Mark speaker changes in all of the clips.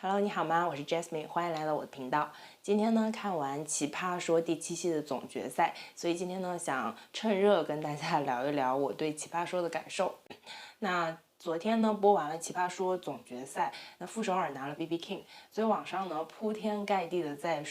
Speaker 1: Hello， 你好吗？我是 Jasmine， 欢迎来到我的频道。今天呢，看完《奇葩说》第7期的总决赛，所以今天呢，想趁热跟大家聊一聊我对《奇葩说》的感受。那昨天呢播完了《奇葩说》总决赛，那傅首尔拿了 BB King， 所以网上呢铺天盖地的在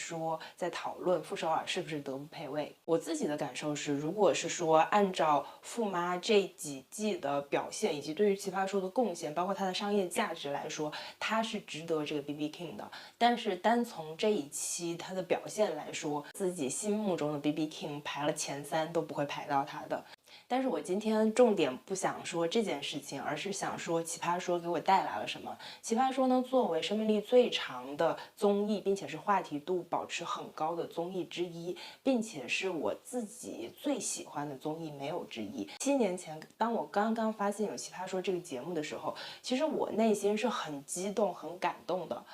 Speaker 1: 讨论傅首尔是不是德不配位。我自己的感受是，如果是说按照傅妈这几季的表现以及对于奇葩说的贡献，包括她的商业价值来说，她是值得这个 BB King 的。但是单从这一期她的表现来说，自己心目中的 BB King 排了前3都不会排到她的。但是我今天重点不想说这件事情，而是想说奇葩说给我带来了什么。奇葩说呢，作为生命力最长的综艺，并且是话题度保持很高的综艺之一，并且是我自己最喜欢的综艺没有之一。7年前，当我刚刚发现有奇葩说这个节目的时候，其实我内心是很激动、很感动的。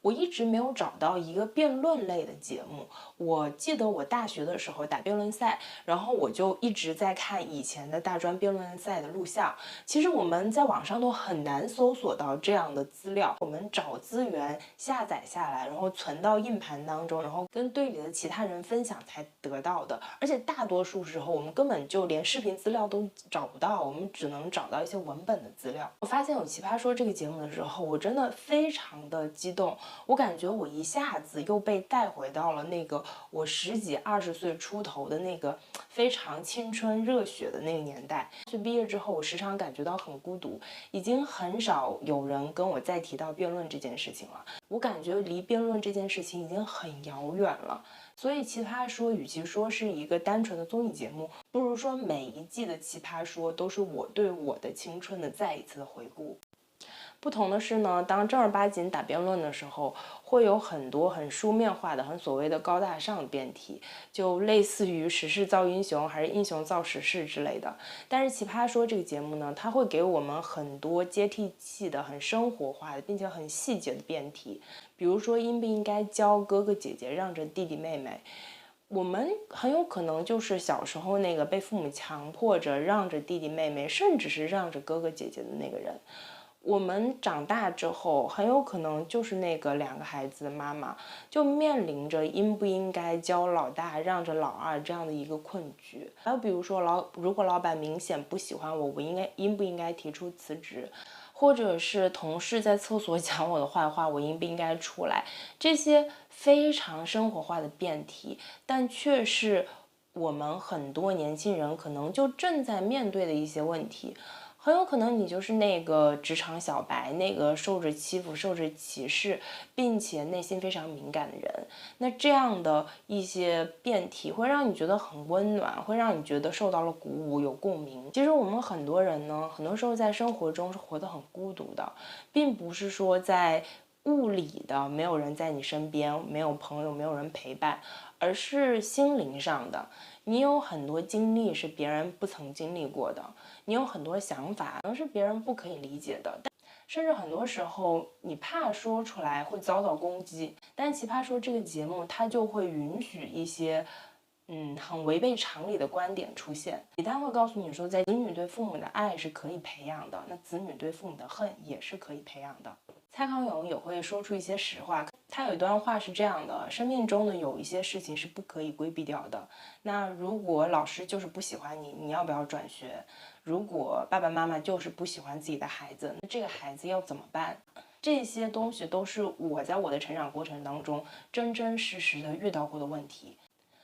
Speaker 1: 我一直没有找到一个辩论类的节目。我记得我大学的时候打辩论赛，然后我就一直在看以前的大专辩论赛的录像。其实我们在网上都很难搜索到这样的资料，我们找资源下载下来，然后存到硬盘当中，然后跟队里的其他人分享才得到的。而且大多数时候我们根本就连视频资料都找不到，我们只能找到一些文本的资料。我发现有奇葩说这个节目的时候，我真的非常的激动。我感觉我一下子又被带回到了那个我10几20岁出头的那个非常青春热血的那个年代。是毕业之后，我时常感觉到很孤独，已经很少有人跟我再提到辩论这件事情了。我感觉离辩论这件事情已经很遥远了。所以奇葩说与其说是一个单纯的综艺节目，不如说每一季的奇葩说都是我对我的青春的再一次的回顾。不同的是呢，当正儿八经打辩论的时候，会有很多很书面化的、很所谓的高大上的辩题，就类似于时势造英雄还是英雄造时势之类的。但是奇葩说这个节目呢，它会给我们很多接地气的、很生活化的，并且很细节的辩题，比如说应不应该教哥哥姐姐让着弟弟妹妹。我们很有可能就是小时候那个被父母强迫着让着弟弟妹妹，甚至是让着哥哥姐姐的那个人。我们长大之后，很有可能就是那个2个孩子的妈妈，就面临着应不应该教老大让着老二这样的一个困局。还有比如说如果老板明显不喜欢我，应不应该提出辞职？或者是同事在厕所讲我的坏话，我应不应该出来？这些非常生活化的辩题，但却是我们很多年轻人可能就正在面对的一些问题。很有可能你就是那个职场小白，那个受着欺负、受着歧视，并且内心非常敏感的人。那这样的一些辩题会让你觉得很温暖，会让你觉得受到了鼓舞、有共鸣。其实我们很多人呢，很多时候在生活中是活得很孤独的，并不是说在物理的没有人在你身边，没有朋友，没有人陪伴，而是心灵上的。你有很多经历是别人不曾经历过的，你有很多想法可能是别人不可以理解的，甚至很多时候你怕说出来会遭到攻击。但奇葩说这个节目它就会允许一些很违背常理的观点出现。一旦会告诉你说，在子女对父母的爱是可以培养的，那子女对父母的恨也是可以培养的。蔡康永也会说出一些实话，他有一段话是这样的：生命中的有一些事情是不可以规避掉的。那如果老师就是不喜欢你，你要不要转学？如果爸爸妈妈就是不喜欢自己的孩子，那这个孩子要怎么办？这些东西都是我在我的成长过程当中真真实实的遇到过的问题，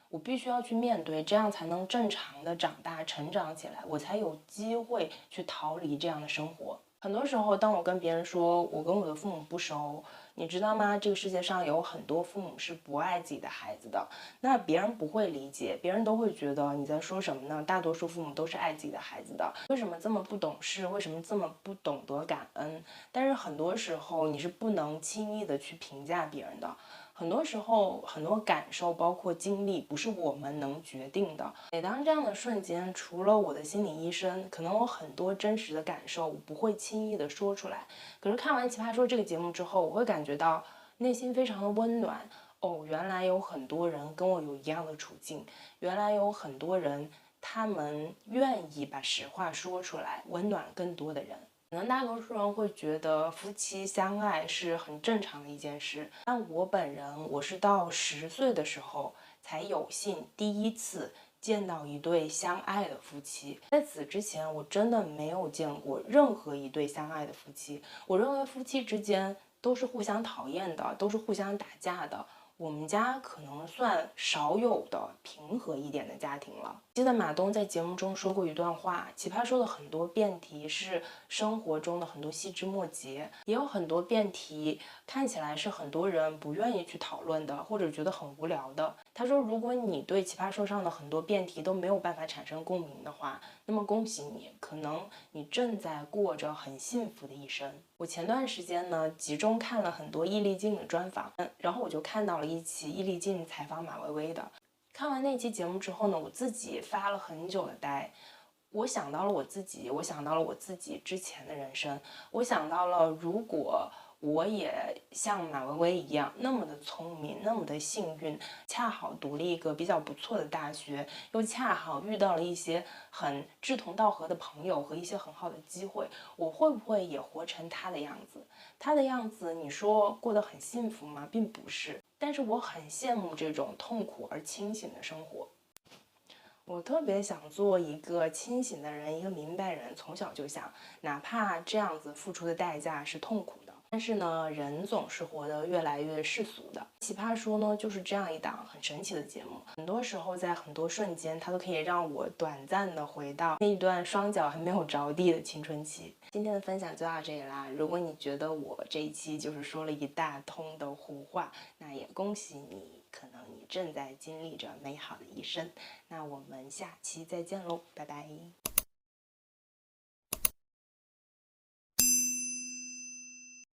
Speaker 1: 我必须要去面对，这样才能正常的长大成长起来，我才有机会去逃离这样的生活。很多时候当我跟别人说我跟我的父母不熟，你知道吗？这个世界上有很多父母是不爱自己的孩子的，那别人不会理解，别人都会觉得你在说什么呢？大多数父母都是爱自己的孩子的，为什么这么不懂事？为什么这么不懂得感恩？但是很多时候你是不能轻易的去评价别人的，很多时候很多感受包括经历不是我们能决定的。每当这样的瞬间，除了我的心理医生，可能有很多真实的感受我不会轻易的说出来。可是看完奇葩说这个节目之后，我会感觉到内心非常的温暖。哦，原来有很多人跟我有一样的处境，原来有很多人他们愿意把实话说出来，温暖更多的人。可能大多数人会觉得夫妻相爱是很正常的一件事，但我本人我是到10岁的时候才有幸第一次见到一对相爱的夫妻。在此之前，我真的没有见过任何一对相爱的夫妻。我认为夫妻之间都是互相讨厌的，都是互相打架的。我们家可能算少有的平和一点的家庭了。记得马东在节目中说过一段话，奇葩说的很多辩题是生活中的很多细枝末节，也有很多辩题看起来是很多人不愿意去讨论的，或者觉得很无聊的。他说，如果你对奇葩说上的很多辩题都没有办法产生共鸣的话，那么恭喜你，可能你正在过着很幸福的一生。我前段时间呢，集中看了很多易立竞的专访，然后我就看到了一期易立竞采访马薇薇的。看完那期节目之后呢，我自己发了很久的呆。我想到了我自己，我想到了我自己之前的人生，我想到了如果我也像马薇薇一样那么的聪明，那么的幸运，恰好读了一个比较不错的大学，又恰好遇到了一些很志同道合的朋友和一些很好的机会，我会不会也活成他的样子？他的样子，你说过得很幸福吗？并不是，但是我很羡慕这种痛苦而清醒的生活。我特别想做一个清醒的人，一个明白人，从小就想，哪怕这样子付出的代价是痛苦的，但是呢，人总是活得越来越世俗的。奇葩说呢，就是这样一档很神奇的节目，很多时候在很多瞬间，它都可以让我短暂的回到那一段双脚还没有着地的青春期。今天的分享就到这里啦，如果你觉得我这一期就是说了一大通的胡话，那也恭喜你，可能你正在经历着美好的一生。那我们下期再见喽，拜拜。